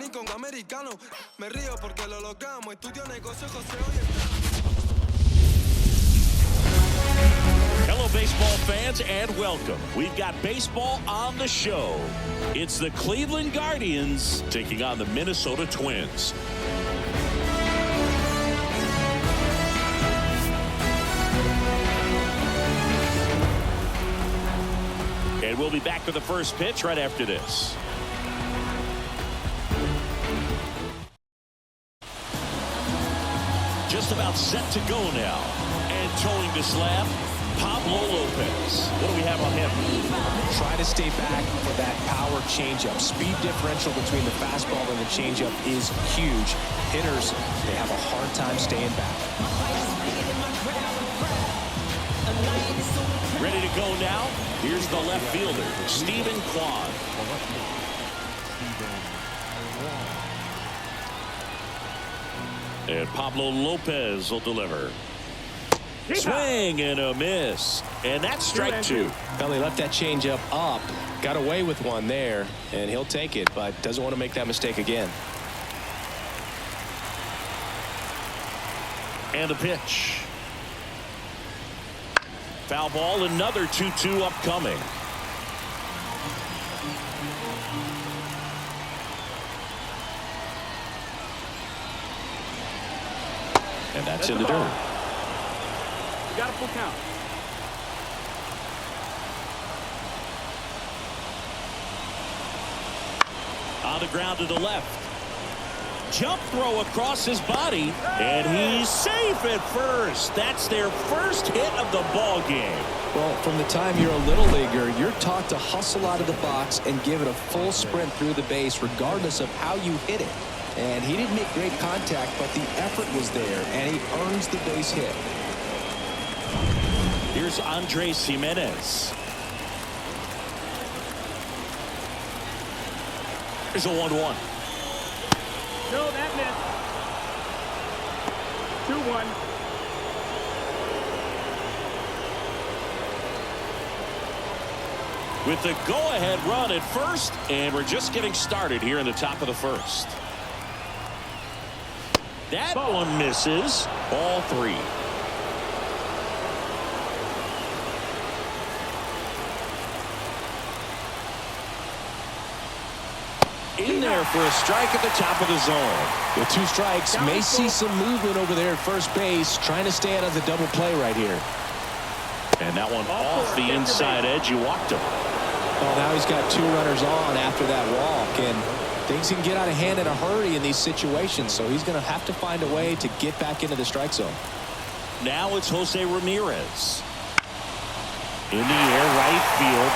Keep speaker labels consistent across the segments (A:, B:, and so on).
A: con americano. Me río porque lo logramos. Estudio negocio, José hoy está.
B: Hello, baseball fans, and welcome. We've got baseball on the show. It's the Cleveland Guardians taking on the Minnesota Twins. And we'll be back for the first pitch right after this. Just about set to go now. And towing the slab, Pablo Lopez. What do we have on him?
C: Try to stay back for that power changeup. Speed differential between the fastball and the changeup is huge. Hitters, they have a hard time staying back.
B: Ready to go now? Here's the left fielder, Stephen Kwan. And Pablo Lopez will deliver. Swing and a miss. And that's strike two.
C: Well, he left that changeup up. Got away with one there, and he'll take it, but doesn't want to make that mistake again.
B: And a pitch. Foul ball, another 2-2 upcoming. And that's in the dirt.
D: You got a full count.
B: On the ground to the left. Jump throw across his body, and he's safe at first. That's their first hit of the ball game.
C: Well, from the time you're a little leaguer, you're taught to hustle out of the box and give it a full sprint through the base regardless of how you hit it. And he didn't make great contact, but the effort was there, and he earns the base hit.
B: Here's Andres Jimenez. Here's a 1-1.
D: No, that missed. 2-1.
B: With the go-ahead run at first, and we're just getting started here in the top of the first. That one misses. Ball three. In there for a strike at the top of the zone.
C: With two strikes, may see some movement over there at first base, trying to stay out of the double play right here.
B: And that one off the inside edge. You walked him.
C: Well, now he's got two runners on after that walk, and things can get out of hand in a hurry in these situations, so he's going to have to find a way to get back into the strike zone.
B: Now it's Jose Ramirez. In the air, right field.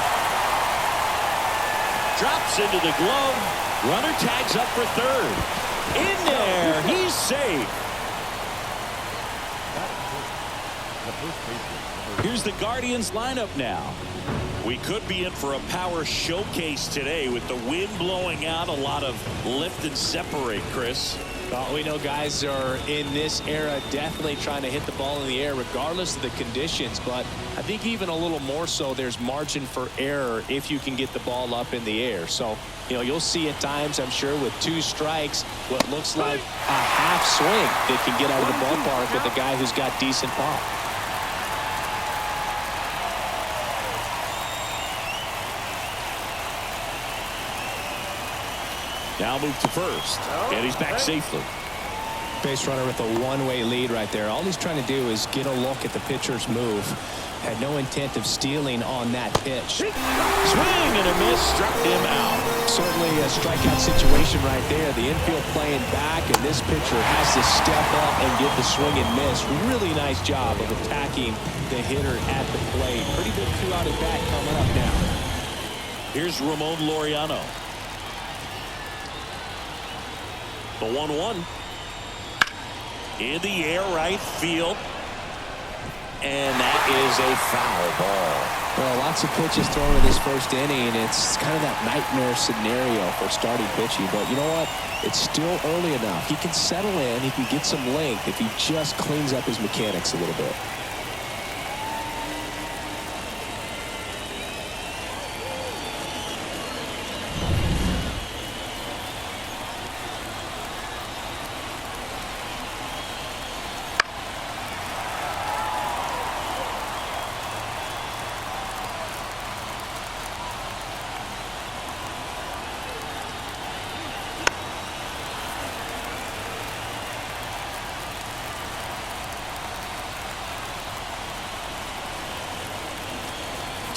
B: Drops into the glove. Runner tags up for third. In there, he's safe. Here's the Guardians lineup now. We could be in for a power showcase today with the wind blowing out. A lot of lift and separate, Chris.
C: Well, we know guys are in this era definitely trying to hit the ball in the air regardless of the conditions, but I think even a little more so there's margin for error if you can get the ball up in the air. So, you know, you'll see at times, I'm sure, with two strikes, what looks like a half swing that can get out of the ballpark with a guy who's got decent pop.
B: Now move to first, and he's back safely.
C: Base runner with a one-way lead right there. All he's trying to do is get a look at the pitcher's move. Had no intent of stealing on that pitch.
B: Swing and a miss, struck him out.
C: Certainly a strikeout situation right there. The infield playing back, and this pitcher has to step up and get the swing and miss. Really nice job of attacking the hitter at the plate. Pretty good two-out at bat coming up now.
B: Here's Ramon Laureano. The 1-1. In the air, right field. And that is a foul ball.
C: Well, lots of pitches thrown in this first inning. It's kind of that nightmare scenario for starting pitching. But you know what? It's still early enough. He can settle in. He can get some length if he just cleans up his mechanics a little bit.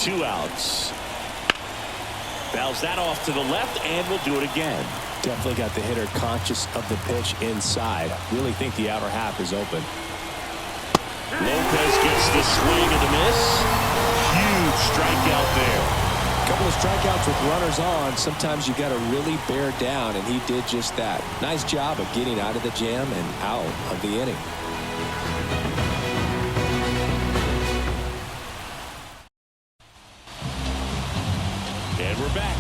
B: 2 outs. Fouls that off to the left, and will do it again.
C: Definitely got the hitter conscious of the pitch inside. Really think the outer half is open.
B: Lopez gets the swing and the miss. Huge strikeout there.
C: A couple of strikeouts with runners on. Sometimes you got to really bear down, and he did just that. Nice job of getting out of the jam and out of the inning.
B: And we're back.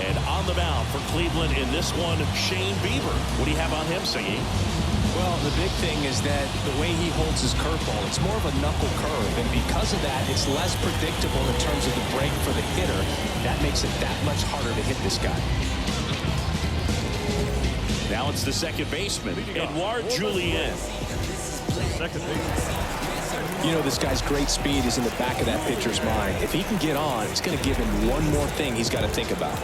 B: And on the mound for Cleveland in this one, Shane Bieber. What do you have on him, Singy?
C: Well, the big thing is that the way he holds his curveball, it's more of a knuckle curve, and because of that, it's less predictable in terms of the break for the hitter. That makes it that much harder to hit this guy.
B: Now it's the second baseman, Edouard Julien.
D: Second base.
C: You know, this guy's great speed is in the back of that pitcher's mind. If he can get on, it's going to give him one more thing he's got to think about.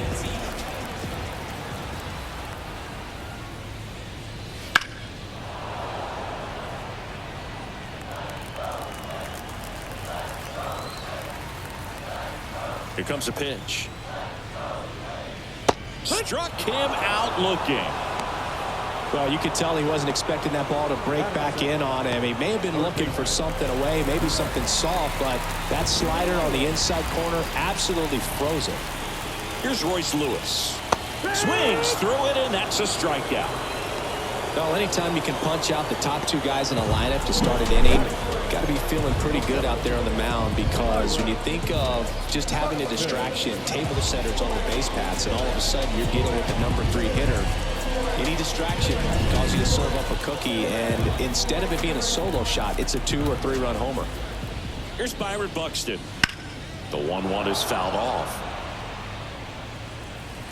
B: Here comes a pitch. Struck him out looking.
C: Well, you could tell he wasn't expecting that ball to break back in on him. He may have been looking for something away, maybe something soft, but that slider on the inside corner absolutely froze him.
B: Here's Royce Lewis. Swings through it, and that's a strikeout.
C: Well, anytime you can punch out the top two guys in a lineup to start an inning, got to be feeling pretty good out there on the mound, because when you think of just having a distraction, table setters on the base paths, and all of a sudden you're dealing with the #3 hitter, any distraction can cause you to serve up a cookie, and instead of it being a solo shot, it's a 2- or 3-run homer.
B: Here's Byron Buxton. The 1-1 is fouled off.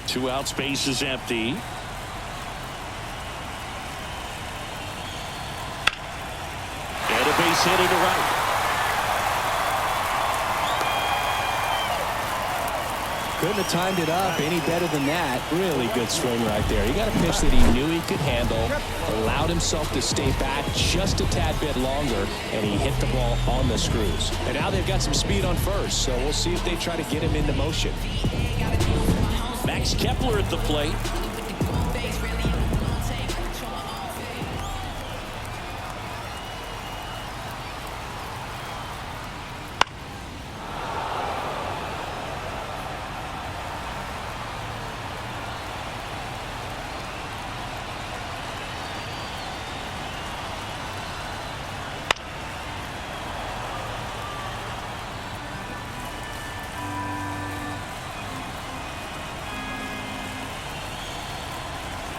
B: 2 outs, base is empty. And a base hit into right.
C: Couldn't have timed it up any better than that. Really good swing right there. He got a pitch that he knew he could handle, allowed himself to stay back just a tad bit longer, and he hit the ball on the screws. And now they've got some speed on first, so we'll see if they try to get him into motion.
B: Max Kepler at the plate.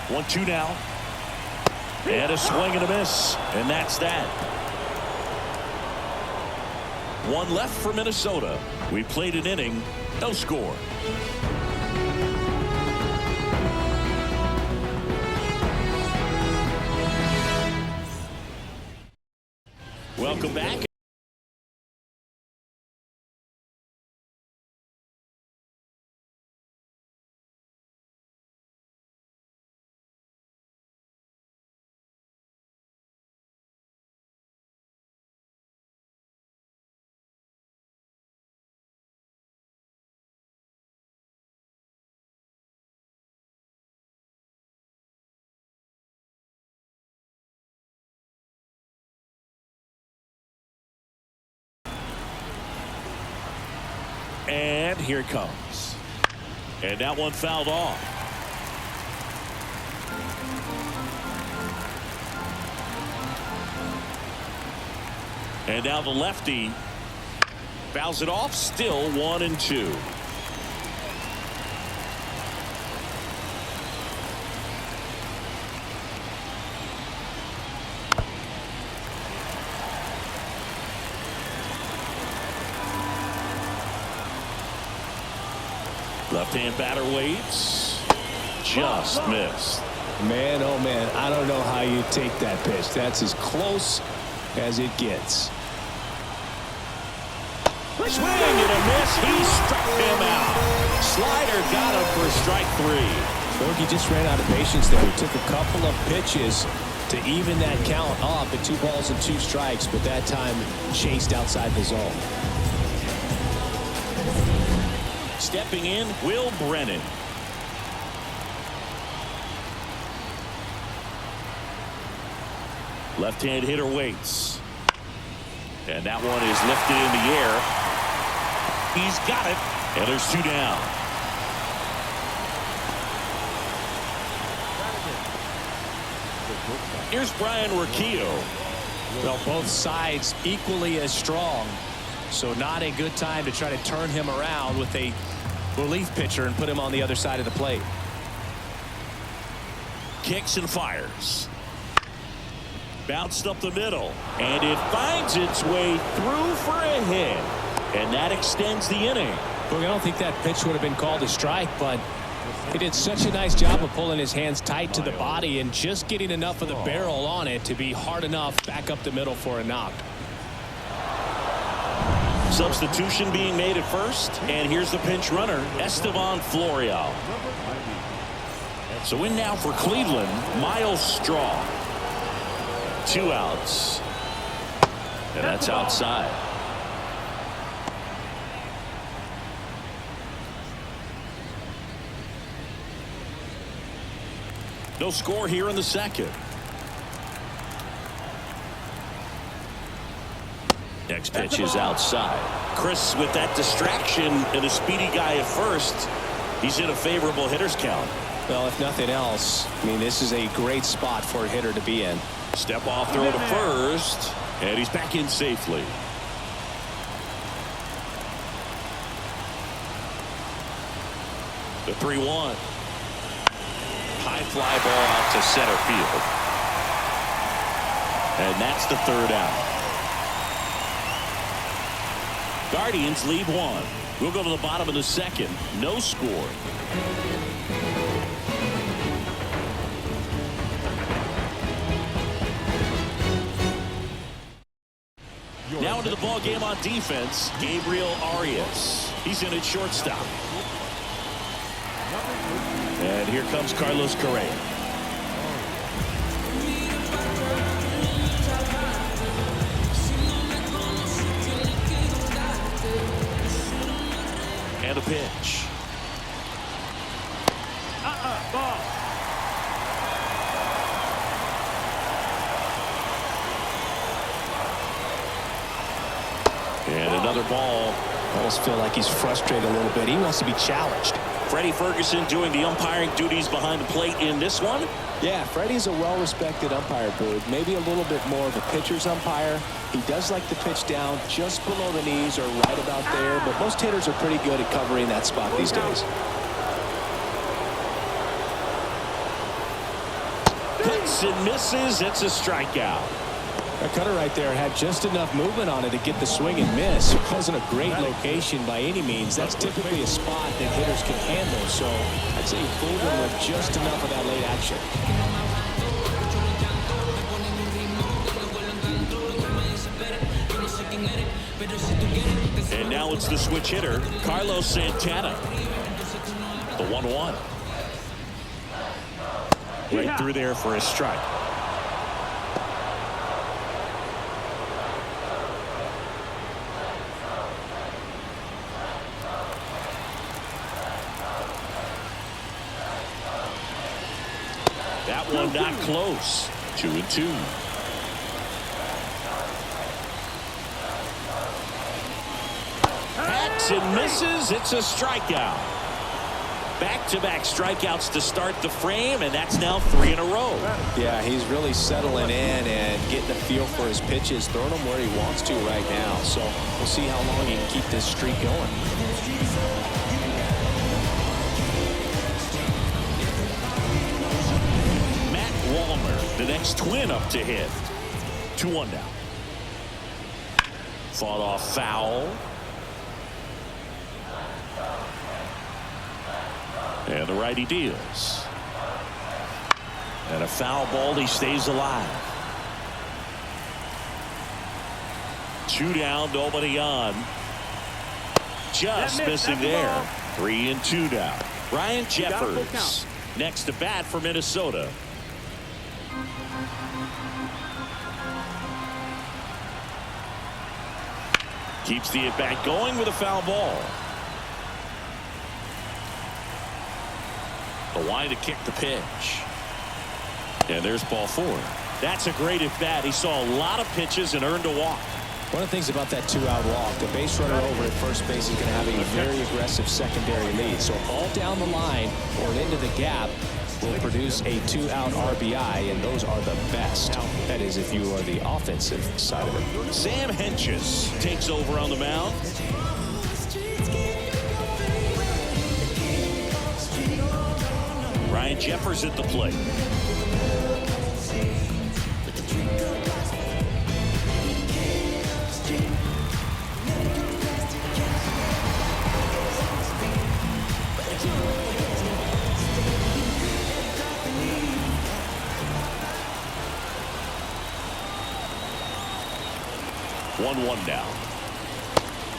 B: One-two now. And a swing and a miss. And that's that. 1 left for Minnesota. We played an inning. No score. Welcome back. And here it comes. And that one fouled off. And now the lefty fouls it off. Still 1-2. Left-hand batter waits. Just missed.
C: Man, oh man, I don't know how you take that pitch. That's as close as it gets.
B: Swing and a miss. He struck him out. Slider got him for strike 3.
C: Bogey just ran out of patience there. He took a couple of pitches to even that count up at 2 balls and 2 strikes, but that time chased outside the zone.
B: stepping in, Will Brennan. Left-hand hitter waits. And that one is lifted in the air. He's got it. And there's 2 down. Here's Brian Urquijo.
C: Well, both sides equally as strong. So not a good time to try to turn him around with a relief pitcher and put him on the other side of the plate.
B: Kicks and fires. Bounced up the middle. And it finds its way through for a hit. And that extends the inning.
C: Look, I don't think that pitch would have been called a strike, but he did such a nice job of pulling his hands tight to the body and just getting enough of the barrel on it to be hard enough back up the middle for a knock.
B: Substitution being made at first, and here's the pinch runner, Estevan Florial. So in now for Cleveland, Miles Straw. 2 outs. And that's outside. No score here in the second. Next pitch is outside. Chris with that distraction and a speedy guy at first. He's in a favorable hitter's count.
C: Well, if nothing else, I mean, this is a great spot for a hitter to be in.
B: Step off throw to first. And he's back in safely. The 3-1. High fly ball out to center field. And that's the 3rd out. Guardians lead 1. We'll go to the bottom of the second. No score. Now into the ball game on defense, Gabriel Arias. He's in at shortstop. And here comes Carlos Correa. And a pitch.
D: Ball.
B: And another ball.
C: I almost feel like he's frustrated a little bit. He wants to be challenged.
B: Freddie Ferguson doing the umpiring duties behind the plate in this one.
C: Yeah, Freddie's a well-respected umpire, Bird. Maybe a little bit more of a pitcher's umpire. He does like to pitch down just below the knees or right about there, but most hitters are pretty good at covering that spot these days.
B: Cuts and misses. It's a strikeout.
C: That cutter right there had just enough movement on it to get the swing and miss. It wasn't a great location by any means. That's typically a spot that hitters can handle. So I'd say fooled him with just enough of that late action.
B: And now it's the switch hitter, Carlos Santana. The 1-1. Right through there for a strike. That one not close. 2-2. Hacks and misses. It's a strikeout. Back-to-back strikeouts to start the frame, and that's now 3 in a row.
C: Yeah, he's really settling in and getting a feel for his pitches, throwing them where he wants to right now. So we'll see how long he can keep this streak going.
B: The next twin up to hit. 2-1 down. Fought off foul. And the righty deals. And a foul ball. He stays alive. 2 down, nobody on. Just missing there. 3-2 down. Ryan Jeffers next to bat for Minnesota. Keeps the at-bat going with a foul ball. The line to kick the pitch. And there's ball 4. That's a great at bat. He saw a lot of pitches and earned a walk.
C: One of the things about that 2-out walk, the base runner over at first base is going to have a very aggressive secondary lead. So a ball down the line or into the gap will produce a 2-out RBI, and those are the best. That is, if you are the offensive side of it.
B: Sam Hentges takes over on the mound. Ryan Jeffers at the plate. One now.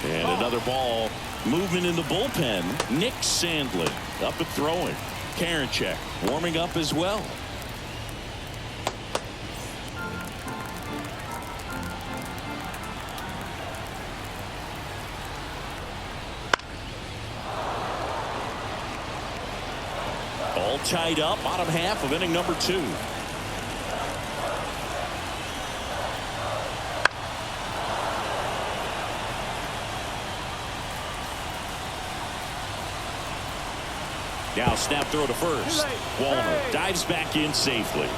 B: And another ball. Movement in the bullpen. Nick Sandlin up and throwing. Karinchak warming up as well. All tied up, bottom half of inning number 2. Now snap throw to first. Walner dives back in safely.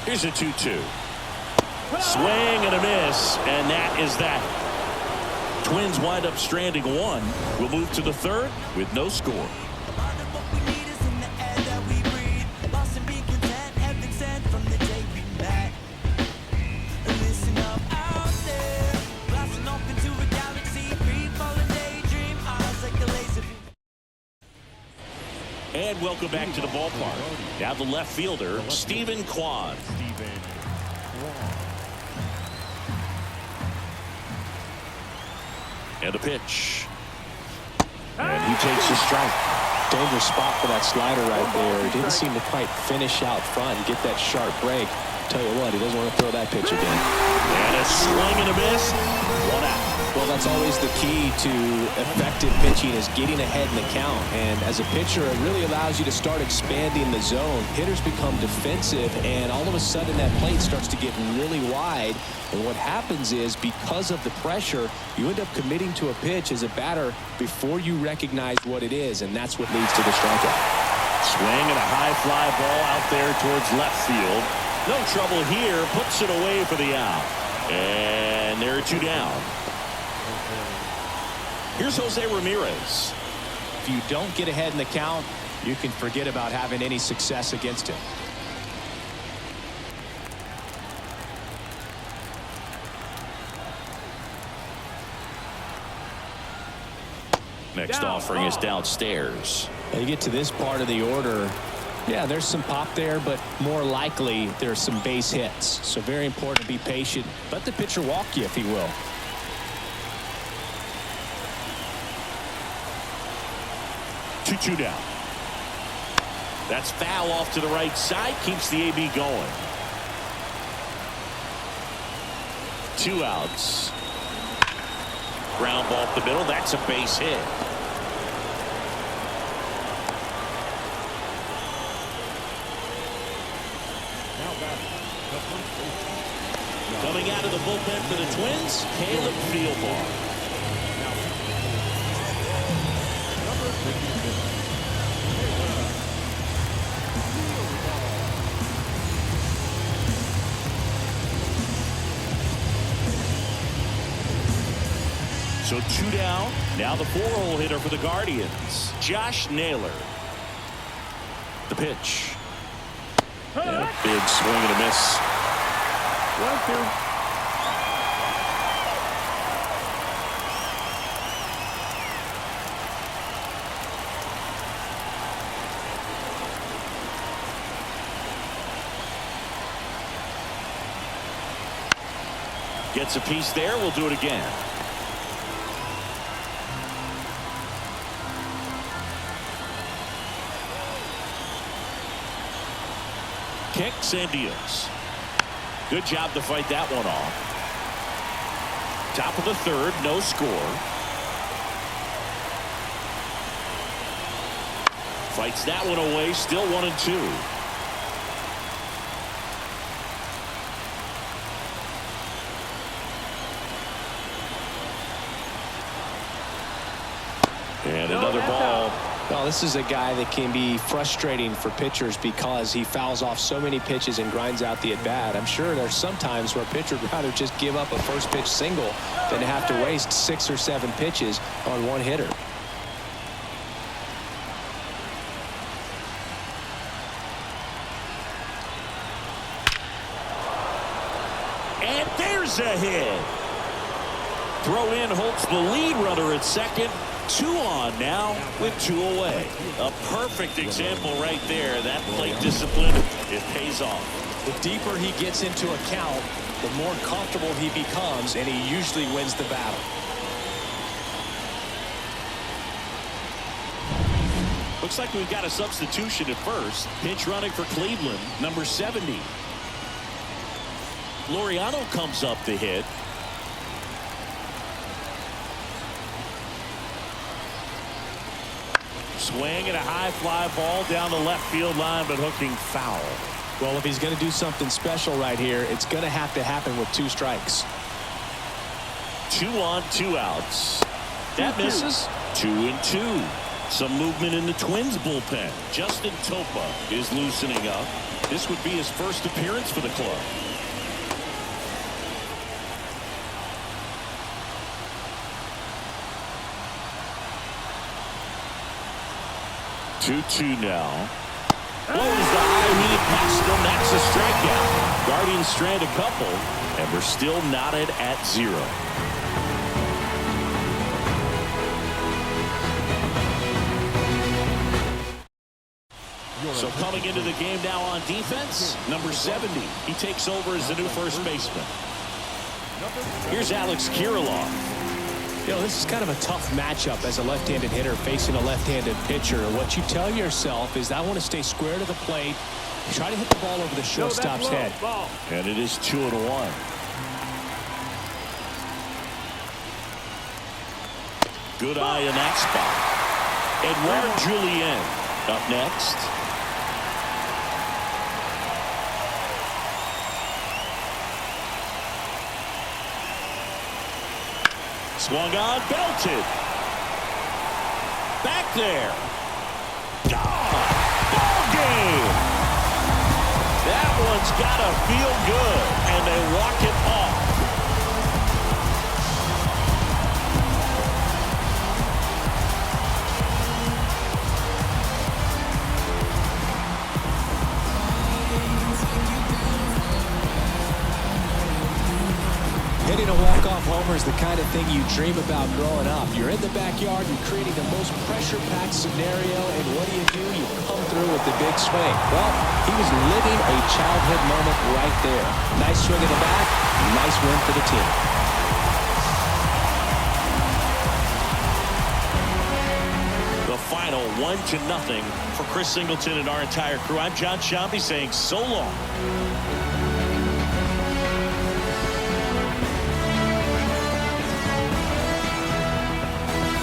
B: Here's a 2-2. Swing and a miss, and that is that. Twins wind up stranding 1. We'll move to the 3rd with no score. And welcome back to the ballpark. Now the left fielder, Stephen Kwan. And the pitch. And he takes a strike.
C: Dangerous spot for that slider right there. Didn't seem to quite finish out front and get that sharp break. Tell you what, he doesn't want to throw that pitch again.
B: And a swing and a miss. 1 out.
C: Well, that's always the key to effective pitching, is getting ahead in the count. And as a pitcher, it really allows you to start expanding the zone. Hitters become defensive, and all of a sudden that plate starts to get really wide. And what happens is, because of the pressure, you end up committing to a pitch as a batter before you recognize what it is, and that's what leads to the strikeout.
B: Swing and a high fly ball out there towards left field. No trouble here. Puts it away for the out. And there are 2 down. Here's Jose Ramirez.
C: If you don't get ahead in the count, you can forget about having any success against him.
B: Next offering is downstairs.
C: Now you get to this part of the order. Yeah, there's some pop there, but more likely there's some base hits. So very important to be patient. Let the pitcher walk you, if he will.
B: Two down. That's foul off to the right side. Keeps the AB going. 2 outs. Ground ball up the middle. That's a base hit. Coming out of the bullpen for the Twins, Caleb Fieldbar. So 2 down. Now the 4-hole hitter for the Guardians, Josh Naylor. The pitch. And a big swing and a miss. 1-2. Gets a piece there. We'll do it again. Kicks and deals. Good job to fight that one off. Top of the third, no score. Fights that one away, still 1-2. And another ball.
C: Well, this is a guy that can be frustrating for pitchers because he fouls off so many pitches and grinds out the at-bat. I'm sure there's some times where a pitcher would rather just give up a first pitch single than have to waste 6 or 7 pitches on one hitter.
B: And there's a hit. Throw in holds the lead runner at second. 2 on now with 2 away. A perfect example right there. That plate discipline, it pays off.
C: The deeper he gets into a count, the more comfortable he becomes, and he usually wins the battle.
B: Looks like we've got a substitution at first. Pinch running for Cleveland, number 70. Laureano comes up to hit. Swing and a high fly ball down the left field line, but hooking foul.
C: Well, if he's going to do something special right here, it's going to have to happen with 2 strikes.
B: 2 on, 2 outs. That misses. 2-2. Some movement in the Twins bullpen. Justin Topa is loosening up. This would be his first appearance for the club. 2-2 now. Blows the high knee past him. That's a strikeout. Guardians strand a couple, and we're still knotted at 0. So coming into the game now on defense, number 70. He takes over as the new first baseman. Here's Alex Kirilloff.
C: You know, this is kind of a tough matchup as a left-handed hitter facing a left-handed pitcher. And what you tell yourself is I want to stay square to the plate, try to hit the ball over the shortstop's head.
B: And it is 2-1. Good eye in that spot. Edouard Julien up next. Swung on, belted. Back there. Gone. Ball game. That one's got to feel good, and they walk it off.
C: Hitting a walk-off homer is the kind of thing you dream about growing up. You're in the backyard, you're creating the most pressure-packed scenario, and what do? You come through with the big swing. Well, he was living a childhood moment right there. Nice swing at the bat, nice win for the team.
B: The final 1-0 for Chris Singleton and our entire crew. I'm John Shambi saying so long.